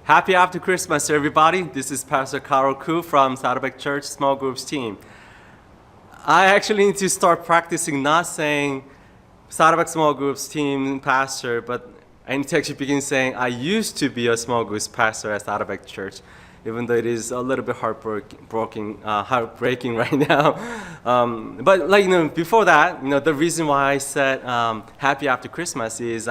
Happy after Christmas, everybody. This is Pastor Carol Koo from Saddleback Church Small Groups team. I actually need to start practicing not saying Saddleback Small Groups team pastor, but I need to actually begin saying I used to be a small groups pastor at Saddleback Church, even though it is a little bit heartbreaking right now. But before that, the reason why I said happy after Christmas is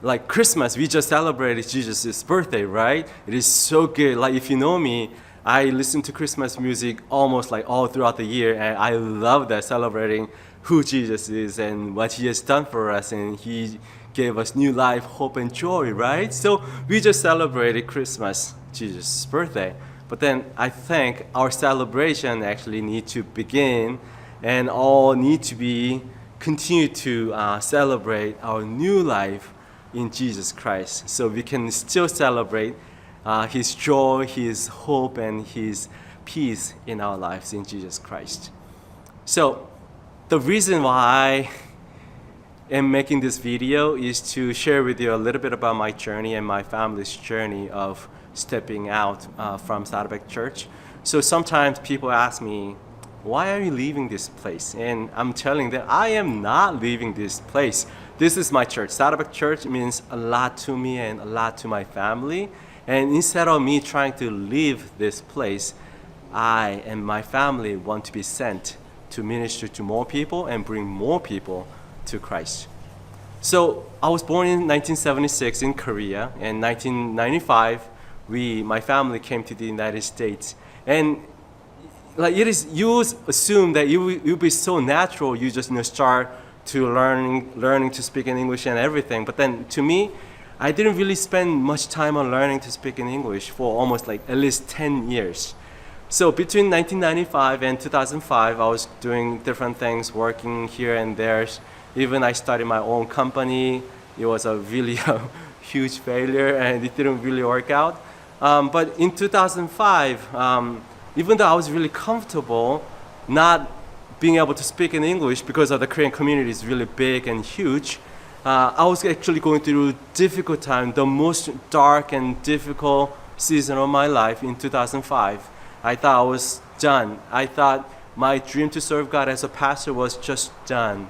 like Christmas, we just celebrated Jesus' birthday, right? It is so good. Like if you know me, I listen to Christmas music almost like all throughout the year, and I love that, celebrating who Jesus is and what he has done for us, and he gave us new life, hope, and joy, right? So we just celebrated Christmas, Jesus' birthday. But then I think our celebration actually need to begin and all need to be continue to celebrate our new life in Jesus Christ, so we can still celebrate his joy, his hope, and his peace in our lives in Jesus Christ. So the reason why I am making this video is to share with you a little bit about my journey and my family's journey of stepping out from Saddleback Church. So sometimes people ask me, why are you leaving this place? And I'm telling them, I am not leaving this place. This is my church. Saddleback Church means a lot to me and a lot to my family. And instead of me trying to leave this place, I and my family want to be sent to minister to more people and bring more people to Christ. So I was born in 1976 in Korea. In 1995, my family came to the United States. And you assume that you'll be so natural, you just start to learning to speak in English and everything. But then to me, I didn't really spend much time on learning to speak in English for almost like at least 10 years. So between 1995 and 2005, I was doing different things, working here and there. Even I started my own company. It was a really huge failure and it didn't really work out. But in 2005, even though I was really comfortable not being able to speak in English because of the Korean community is really big and huge, I was actually going through a difficult time, the most dark and difficult season of my life in 2005. I thought I was done. I thought my dream to serve God as a pastor was just done.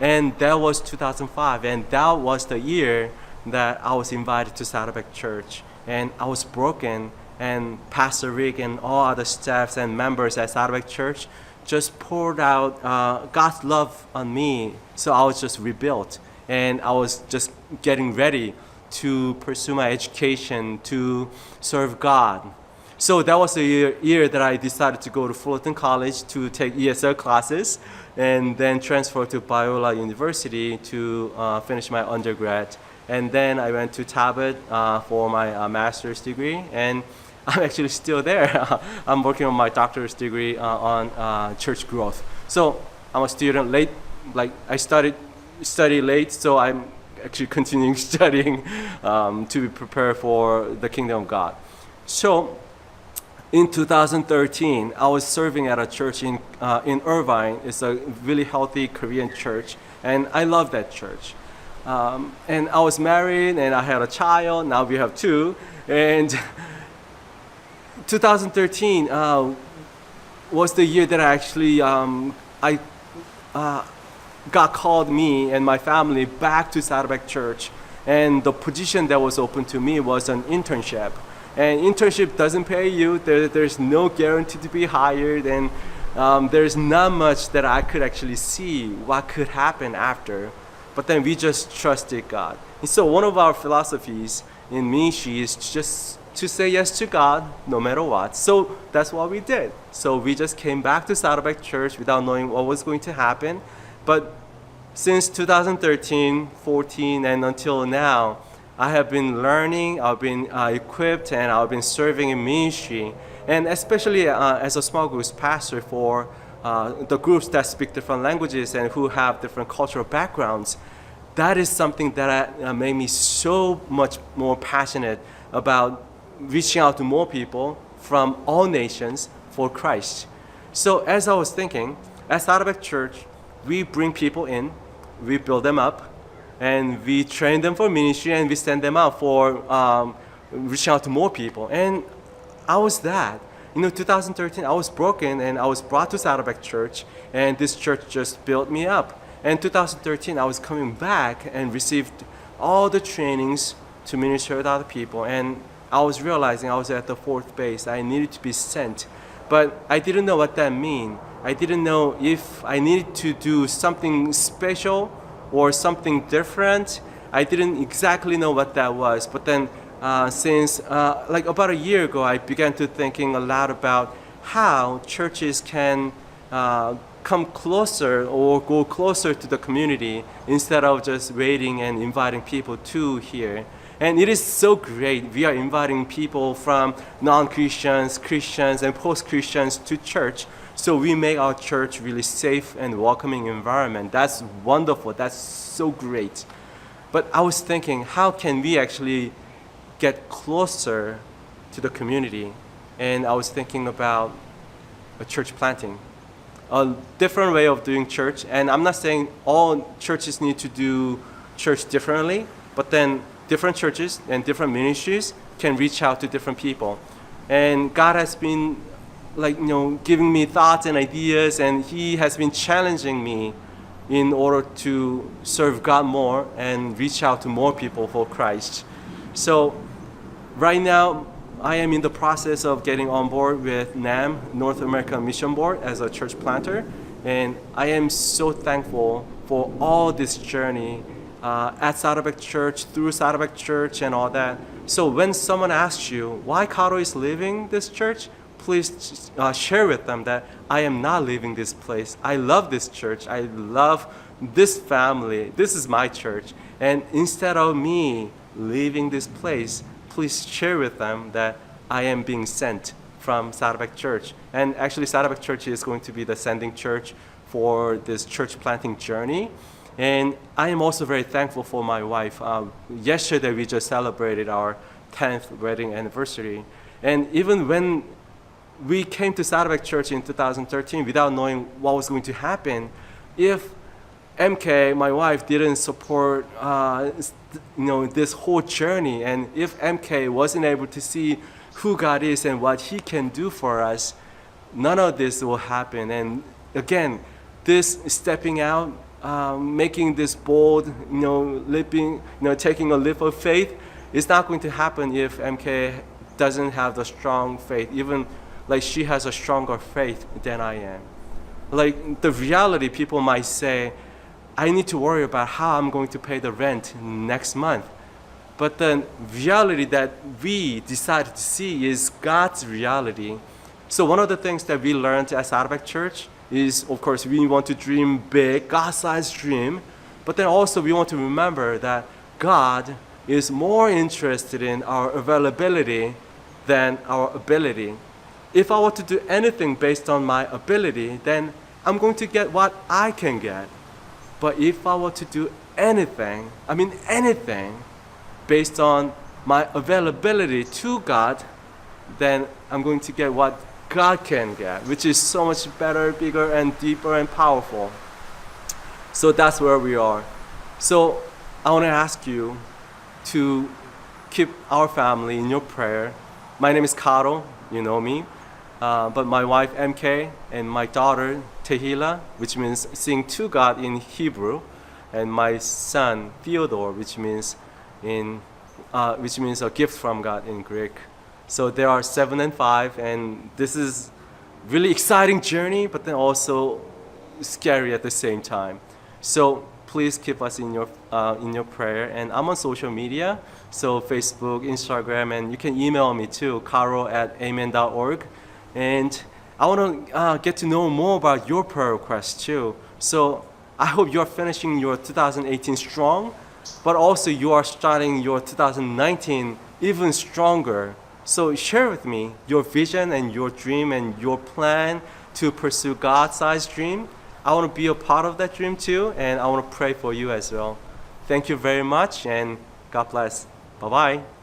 And that was 2005, and that was the year that I was invited to Saddleback Church. And I was broken, and Pastor Rick and all other staffs and members at Saddleback Church just poured out God's love on me. So I was just rebuilt, and I was just getting ready to pursue my education, to serve God. So that was the year that I decided to go to Fullerton College to take ESL classes, and then transfer to Biola University to finish my undergrad. And then I went to Tabot for my master's degree, and I'm actually still there. I'm working on my doctorate degree on church growth. So I'm a student late, like I study late, so I'm actually continuing studying to be prepared for the kingdom of God. So in 2013, I was serving at a church in Irvine. It's a really healthy Korean church, and I love that church. And I was married, and I had a child. Now we have two. And 2013 was the year that I actually God called me and my family back to Saddleback Church, and the position that was open to me was an internship. And internship doesn't pay you. There's no guarantee to be hired, and there's not much that I could actually see what could happen after. But then we just trusted God. And so one of our philosophies in ministry is just to say yes to God no matter what. So that's what we did. So we just came back to Saddleback Church without knowing what was going to happen. But since 2013, 14, and until now, I have been learning, I've been equipped, and I've been serving in ministry. And especially as a small groups pastor for the groups that speak different languages and who have different cultural backgrounds, that is something that made me so much more passionate about reaching out to more people from all nations for Christ. So as I was thinking, at Saddleback Church, we bring people in, we build them up, and we train them for ministry, and we send them out for reaching out to more people. And I was that. 2013, I was broken and I was brought to Saddleback Church, and this church just built me up. And 2013, I was coming back and received all the trainings to minister with other people, and I was realizing I was at the fourth base. I needed to be sent, but I didn't know what that meant. I didn't know if I needed to do something special or something different. I didn't exactly know what that was, but then since like about a year ago, I began to thinking a lot about how churches can come closer or go closer to the community instead of just waiting and inviting people to here. And it is so great. We are inviting people from non-Christians, Christians, and post-Christians to church. So we make our church really safe and welcoming environment. That's wonderful. That's so great. But I was thinking, how can we actually get closer to the community? And I was thinking about a church planting, a different way of doing church. And I'm not saying all churches need to do church differently, but then different churches and different ministries can reach out to different people. And God has been giving me thoughts and ideas, and He has been challenging me in order to serve God more and reach out to more people for Christ. So right now, I am in the process of getting on board with NAM, North American Mission Board, as a church planter. And I am so thankful for all this journey at Saddleback Church, through Saddleback Church and all that. So when someone asks you why Caro is leaving this church, please share with them that I am not leaving this place. I love this church. I love this family. This is my church. And instead of me leaving this place, please share with them that I am being sent from Saddleback Church. And actually, Saddleback Church is going to be the sending church for this church planting journey. And I am also very thankful for my wife. Yesterday, we just celebrated our 10th wedding anniversary. And even when we came to Saddleback Church in 2013 without knowing what was going to happen, if MK, my wife, didn't support this whole journey, and if MK wasn't able to see who God is and what He can do for us, none of this will happen. And again, this stepping out, making this bold, taking a leap of faith, is not going to happen if MK doesn't have the strong faith, even like she has a stronger faith than I am. Like the reality, people might say, I need to worry about how I'm going to pay the rent next month. But the reality that we decided to see is God's reality. So one of the things that we learned at Saddleback Church is, of course, we want to dream big, God-sized dream, but then also we want to remember that God is more interested in our availability than our ability. If I were to do anything based on my ability, then I'm going to get what I can get. But if I were to do anything based on my availability to God, then I'm going to get what God can get, which is so much better, bigger, and deeper and powerful. So that's where we are. So I want to ask you to keep our family in your prayer. My name is Caro, you know me. But my wife MK and my daughter Tehillah, which means sing to God in Hebrew, and my son Theodore, which means a gift from God in Greek. So they are 7 and 5, and this is really exciting journey, but then also scary at the same time. So please keep us in your prayer. And I'm on social media, so Facebook, Instagram, and you can email me too, caro@amen.org. And I want to get to know more about your prayer requests too. So I hope you're finishing your 2018 strong, but also you are starting your 2019 even stronger. So share with me your vision and your dream and your plan to pursue God-sized dream. I want to be a part of that dream too, and I want to pray for you as well. Thank you very much, and God bless. Bye-bye.